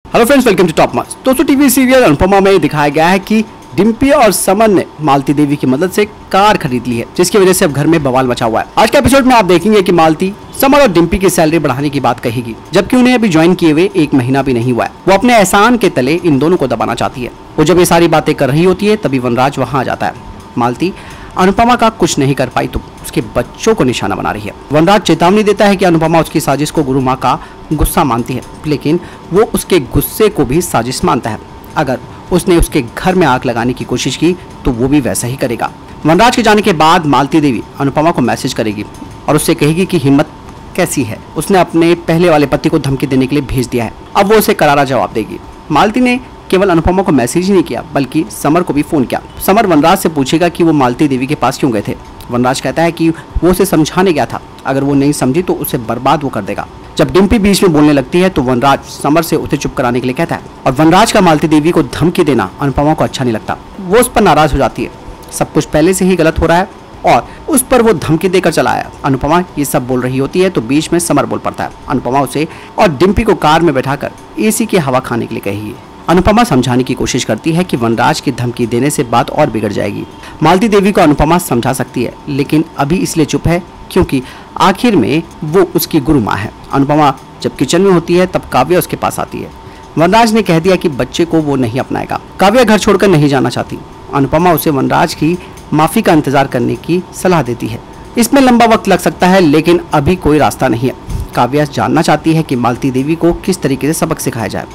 Hello friends, welcome to top marks. दोस्तों, TV serial Anupamaa में दिखाया गया है कि डिम्पी और समर ने मालती देवी की मदद से कार खरीद ली है, जिसकी वजह से अब घर में बवाल मचा हुआ है। आज के एपिसोड में आप देखेंगे कि मालती समर और डिम्पी की सैलरी बढ़ाने की बात कहेगी, जबकि उन्हें अभी ज्वाइन किए हुए 1 महीना भी नहीं हुआ है। वो अपने एहसान के तले इन दोनों को दबाना चाहती है। वो जब ये सारी बातें कर रही होती है तभी वनराज वहाँ आ जाता है। मालती अनुपमा का कुछ नहीं कर पाई तो उसके बच्चों को निशाना बना रही है। वनराज चेतावनी देता है कि अनुपमा उसकी साजिश को गुरु माँ का गुस्सा मानती है, लेकिन वो उसके गुस्से को भी साजिश मानता है। अगर उसने उसके घर में आग लगाने की कोशिश की तो वो भी वैसा ही करेगा। वनराज के जाने के बाद मालती देवी अनुपमा को मैसेज करेगी और उससे कहेगी कि हिम्मत कैसी है, उसने अपने पहले वाले पति को धमकी देने के लिए भेज दिया है। अब वो उसे करारा जवाब देगी। मालती ने केवल अनुपमा को मैसेज ही नहीं किया बल्कि समर को भी फोन किया। समर वनराज से पूछेगा कि वो मालती देवी के पास क्यों गए थे। वनराज कहता है कि वो उसे समझाने गया था, अगर वो नहीं समझी तो उसे बर्बाद वो कर देगा। जब डिम्पी बीच में बोलने लगती है तो वनराज समर से उसे चुप कराने के लिए कहता है और वनराज का मालती देवी को धमकी देना अनुपमा को अच्छा नहीं लगता। वो उस पर नाराज हो जाती है। सब कुछ पहले से ही गलत हो रहा है और उस पर वो धमकी देकर चला आया। अनुपमा ये सब बोल रही होती है तो बीच में समर बोल पड़ता है। अनुपमा उसे और डिम्पी को कार में बैठाकर एसी की हवा खाने के लिए कही। अनुपमा समझाने की कोशिश करती है कि वनराज की धमकी देने से बात और बिगड़ जाएगी। मालती देवी को अनुपमा समझा सकती है, लेकिन अभी इसलिए चुप है क्योंकि आखिर में वो उसकी गुरु माँ है। अनुपमा जब किचन में होती है तब काव्या उसके पास आती है। वनराज ने कह दिया कि बच्चे को वो नहीं अपनाएगा। काव्या घर छोड़कर नहीं जाना चाहती। अनुपमा उसे वनराज की माफी का इंतजार करने की सलाह देती है। इसमें लंबा वक्त लग सकता है, लेकिन अभी कोई रास्ता नहीं है। काव्या जानना चाहती है कि मालती देवी को किस तरीके से सबक सिखाया जाए।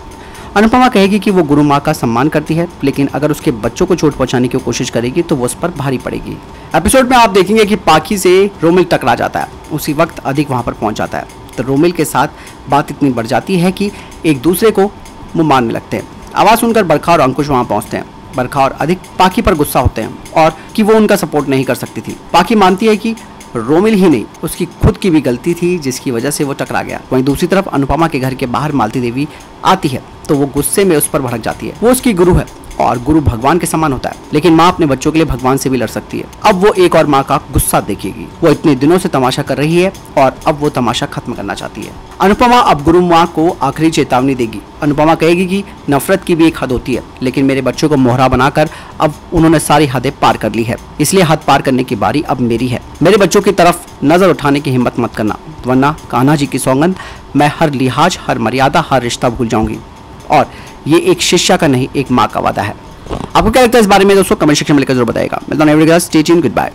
अनुपमा कहेगी कि वो गुरु माँ का सम्मान करती है, लेकिन अगर उसके बच्चों को चोट पहुंचाने की कोशिश करेगी तो वो उस पर भारी पड़ेगी। एपिसोड में आप देखेंगे कि पाखी से रोमिल टकरा जाता है। उसी वक्त अधिक वहां पर पहुंच जाता है तो रोमिल के साथ बात इतनी बढ़ जाती है कि एक दूसरे को मुंह मारने लगते हैं। आवाज सुनकर बरखा और अंकुश वहां पहुंचते हैं। बरखा और अधिक पाखी पर गुस्सा होते हैं और कि वो उनका सपोर्ट नहीं कर सकती थी। पाखी मानती है कि रोमिल ही नहीं, उसकी खुद की भी गलती थी जिसकी वजह से वो टकरा गया। वहीं दूसरी तरफ अनुपमा के घर के बाहर मालती देवी आती है तो वो गुस्से में उस पर भड़क जाती है। वो उसकी गुरु है और गुरु भगवान के समान होता है, लेकिन माँ अपने बच्चों के लिए भगवान से भी लड़ सकती है। अब वो एक और माँ का गुस्सा देखेगी। वो इतने दिनों से तमाशा कर रही है और अब वो तमाशा खत्म करना चाहती है। अनुपमा अब गुरु माँ को आखिरी चेतावनी देगी। अनुपमा कहेगी कि नफरत की भी एक हद होती है, लेकिन मेरे बच्चों को मोहरा बनाकर अब उन्होंने सारी हदें पार कर ली है, इसलिए हद पार करने की बारी अब मेरी है। मेरे बच्चों की तरफ नजर उठाने की हिम्मत मत करना, वरना कान्हा जी की सौगंध मैं हर लिहाज, हर मर्यादा, हर रिश्ता भूल जाऊंगी। और ये एक शिष्या का नहीं, एक माँ का वादा है। आपको क्या लगता है इस बारे में दोस्तों? कमेंट सेक्शन में लिखकर जरूर बताइएगा। मिलता हूं नेक्स्ट वीडियो में। Stay tuned, good bye.